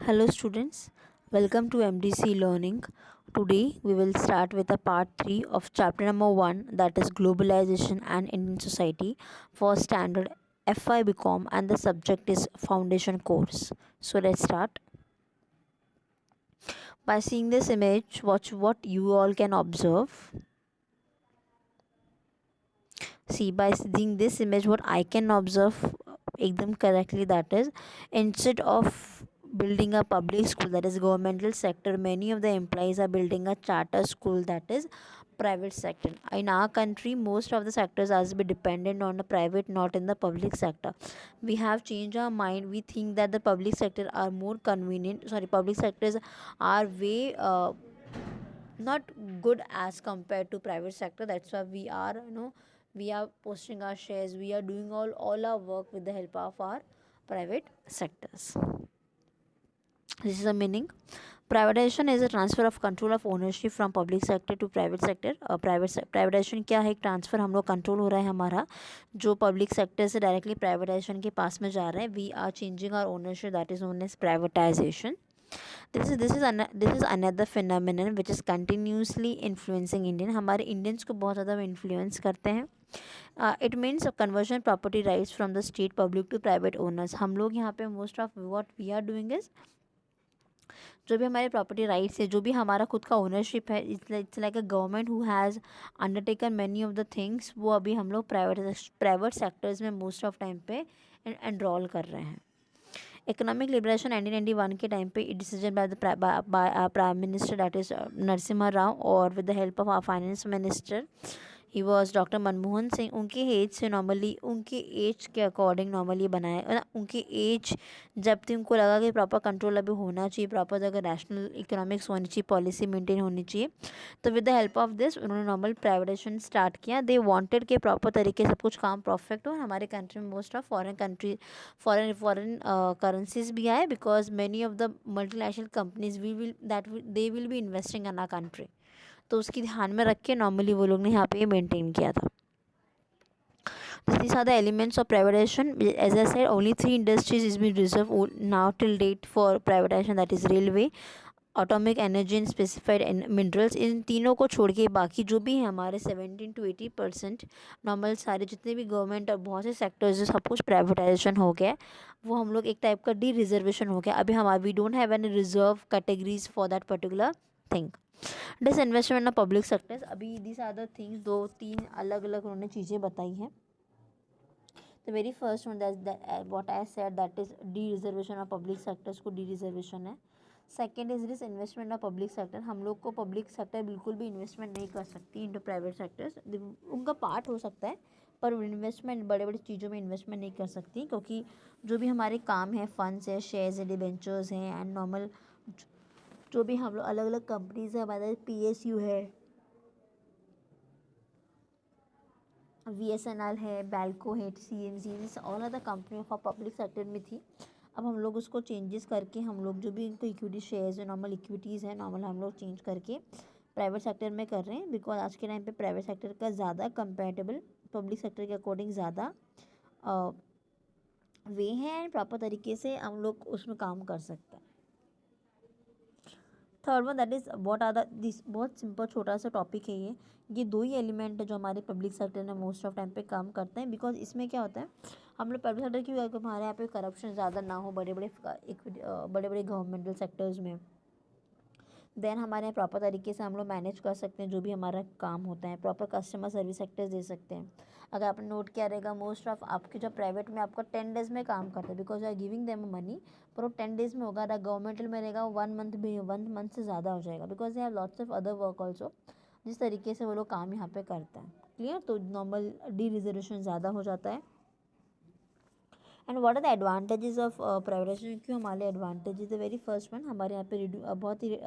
Hello students, welcome to MDC Learning. Today we will start with a part 3 of chapter number 1, that is Globalization and Indian Society for standard FI BCom, and the subject is Foundation course. So let's start. By seeing this image, watch what you all can observe. See, by seeing this image, what I can observe एकदम correctly, that is, instead of building a public school, that is governmental sector, many of the employees are building a charter school, that is private sector. In our country, most of the sectors has been dependent on the private, not in the public sector. We have changed our mind. We think that the public sector are more convenient, sorry, public sectors are way not good as compared to private sector. That's why we are, we are posting our shares, we are doing all our work with the help of our private sectors. This is the meaning. Privatization is a transfer of control of ownership from public sector to private sector. Privatisation क्या है? एक transfer हम लोग control हो रहा है हमारा, जो पब्लिक सेक्टर से डायरेक्टली प्राइवेटाइजेशन के पास में जा रहा है. We are changing our ownership, that is known as privatization. This is another phenomenon which is continuously influencing Indian. हमारे इंडियंस को बहुत ज़्यादा इन्फ्लुएंस करते हैं. It means conversion property rights from the state public to private owners. हम लोग यहाँ पे most of what we are doing is, जो भी हमारे प्रॉपर्टी राइट्स है, जो भी हमारा खुद का ओनरशिप है, it's like a government who has undertaken many of the things. वो अभी हम लोग प्राइवेट सेक्टर्स में मोस्ट ऑफ टाइम पे एनरोल कर रहे हैं. इकोनॉमिक लिबरेशन 1991 के टाइम पे decision by the prime minister, that is Narasimha Rao, और with the help of our finance minister he was doctor Manmohan Singh. उनके एज से नॉर्मली, उनके एज के अकॉर्डिंग नॉर्मली बनाया. उनके एज जब भी उनको लगा कि प्रॉपर कंट्रोल अभी होना चाहिए, प्रॉपर जगह नेशनल इकोनॉमिक्स होनी चाहिए, पॉलिसी मेंटेन होनी चाहिए, तो with the help of this उन्होंने नॉर्मल प्राइवेटाइजेशन स्टार्ट किया. दे वांटेड के प्रॉपर तरीके से सब कुछ काम परफेक्ट हो. हमारे कंट्री में मोस्ट ऑफ फॉरेन करेंसीज भी आए, because many of the multinational companies they will be investing in our country. तो उसकी ध्यान में रख के नॉर्मली वो लोग ने यहाँ पे मेंटेन किया था. These are the elements of privatization. As I said, only three industries is been reserved now till date for privatization, that is railway, atomic energy and specified minerals. इन तीनों को छोड़ के बाकी जो भी है हमारे 17 to 80% नॉर्मल सारे जितने भी गवर्नमेंट और बहुत से सेक्टर्स जो सब कुछ प्राइवेटाइजेशन हो गया, वो हम लोग एक टाइप का डी रिजर्वेशन हो गया. अभी हमारे we don't have any reserve categories for that particular thing. Disinvestment of public sectors. अभी दिस आर द थिंग्स, दो तीन अलग अलग उन्होंने चीज़ें बताई हैं. The very first one that what I said, that is dereservation of public sectors को डी रिजर्वेशन है. Second is disinvestment of public sector. हम लोग को पब्लिक सेक्टर बिल्कुल भी इन्वेस्टमेंट नहीं कर सकती इनटू प्राइवेट सेक्टर्स. उनका पार्ट हो सकता है, पर इन्वेस्टमेंट बड़े बड़ी चीज़ों में इन्वेस्टमेंट नहीं कर सकती, क्योंकि जो भी हमारे काम है, फंड्स है, शेयर्स है, डिबेंचर्स हैं, एंड नॉर्मल जो भी हम लोग अलग अलग कंपनीज है, हमारे PSU है, VSNL है, बैल्को है, CMC, all are the company of public sector में थी. अब हम लोग उसको चेंजेस करके, हम लोग जो भी इनको इक्विटी शेयर्स है, नॉर्मल इक्विटीज़ है, नॉर्मल हम लोग चेंज करके प्राइवेट सेक्टर में कर रहे हैं. बिकॉज आज के टाइम पे प्राइवेट सेक्टर का ज़्यादा कंपेरेटिबल पब्लिक सेक्टर के अकॉर्डिंग ज़्यादा वे हैं, एंड प्रॉपर तरीके से हम लोग उसमें काम कर सकते हैं. Third one that is what are the this, बहुत सिंपल छोटा सा टॉपिक है ये दो ही एलिमेंट है जो हमारे पब्लिक सेक्टर में मोस्ट ऑफ टाइम पे काम करते हैं. बिकॉज इसमें क्या होता है, हम लोग पब्लिक सेक्टर क्यों, हमारे यहाँ पे करप्शन ज़्यादा ना हो बड़े बड़े गवर्नमेंटल सेक्टर्स में, देन हमारे यहाँ प्रॉपर तरीके से हम लोग मैनेज कर सकते हैं जो भी हमारा काम होता है, प्रॉपर कस्टमर सर्विस सेक्टर्स दे सकते हैं. अगर आपने नोट किया रहेगा, मोस्ट ऑफ आपके जो प्राइवेट में आपका 10 days में काम करता है, because you are giving them money, पर वो 10 days में होगा. अगर गवर्नमेंटल में रहेगा 1 month भी, 1 month से ज़्यादा हो जाएगा, because they have lots of other work also. जिस तरीके से वो लोग काम यहाँ पे करते हैं, क्लियर. तो नॉर्मल डी रिजर्वेशन ज़्यादा हो जाता है. And what are the advantages of privatization. क्यों हमारे advantages, the very first one, हमारे यहाँ पे बहुत ही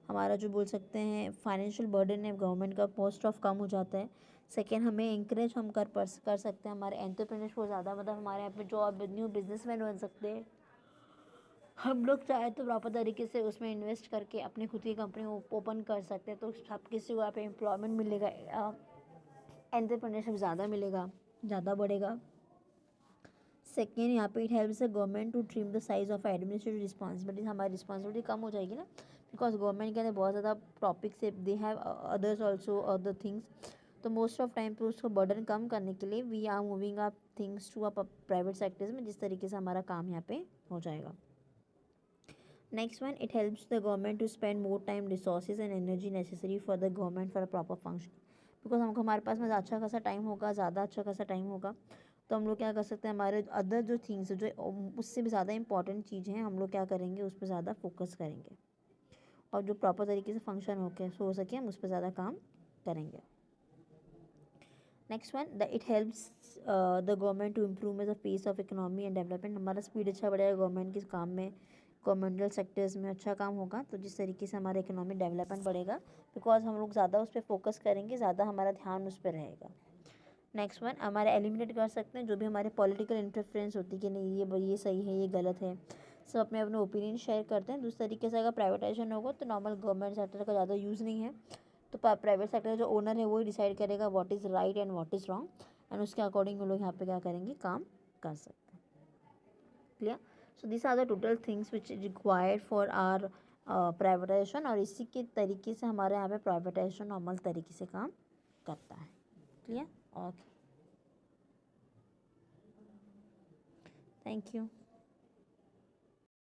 हमारा जो बोल सकते हैं फाइनेंशियल बर्डन है गवर्नमेंट का मोस्ट ऑफ कम हो जाता है. सेकेंड, हमें इंकरेज हम कर सकते हैं हमारे एंटरप्रेन्योर्स को ज़्यादा, मतलब हमारे यहाँ पे जॉब न्यू बिजनेसमैन बन सकते हैं. हम लोग चाहे तो प्रॉपर तरीके से उसमें इन्वेस्ट करके अपनी खुद की कंपनी ओपन कर सकते हैं, तो सब किसी को यहाँ पे एम्प्लॉयमेंट मिलेगा, एंटरप्रेन्योरशिप ज़्यादा मिलेगा, ज़्यादा बढ़ेगा. सेकेंड यहाँ पे it helps the government to trim the size of administrative responsibilities, हमारी रिस्पॉन्सिबिलिटी कम हो जाएगी ना, बिकॉज गवर्नमेंट के अंदर बहुत ज़्यादा टॉपिक्स है, they have others also other things, तो मोस्ट ऑफ टाइम पे उसको बर्डन कम करने के लिए we are moving up things to up private sectors में, जिस तरीके से हमारा काम यहाँ पे हो जाएगा. Next one, it helps the government to spend more time resources and energy necessary for the government for a proper function, because हमको हमारे पास में अच्छा खासा टाइम होगा, ज़्यादा अच्छा खासा टाइम होगा, तो हम लोग क्या कर सकते हैं, हमारे अदर जो थिंग्स जो उससे भी ज़्यादा इंपॉर्टेंट चीज़ें हैं हम लोग क्या करेंगे, उस पर ज़्यादा फोकस करेंगे, और जो प्रॉपर तरीके से फंक्शन हो सके हम उस पर ज़्यादा काम करेंगे. Next one, the it helps the government to improve the pace of economy and development, हमारा स्पीड अच्छा बढ़ेगा गवर्नमेंट के काम में, गवर्नमेंटल सेक्टर्स में अच्छा काम होगा, तो जिस तरीके से हमारा इकोनॉमी डेवलपमेंट बढ़ेगा, बिकॉज हम लोग ज़्यादा उस पर फोकस करेंगे, ज़्यादा हमारा ध्यान उस पर रहेगा. नेक्स्ट वन, हमारे एलिमिनेट कर सकते हैं जो भी हमारे पॉलिटिकल इंटरफेरेंस होती है कि नहीं ये सही है, ये गलत है, सब अपने अपने ओपिनियन शेयर करते हैं. दूसरे तरीके से अगर प्राइवेटाइजेशन होगा तो नॉर्मल गवर्नमेंट सेक्टर का ज़्यादा यूज़ नहीं है, तो प्राइवेट सेक्टर का जो ओनर है वही डिसाइड करेगा what is right and what is wrong, and उसके अकॉर्डिंग हम लोग यहाँ पे क्या करेंगे, काम कर सकते हैं. Clear. So this are the total things which required for our privatization, और इसी के तरीके से हमारे यहाँ पे प्राइवेटाइजेशन नॉर्मल तरीके से काम करता है. क्लियर. Okay, thank you.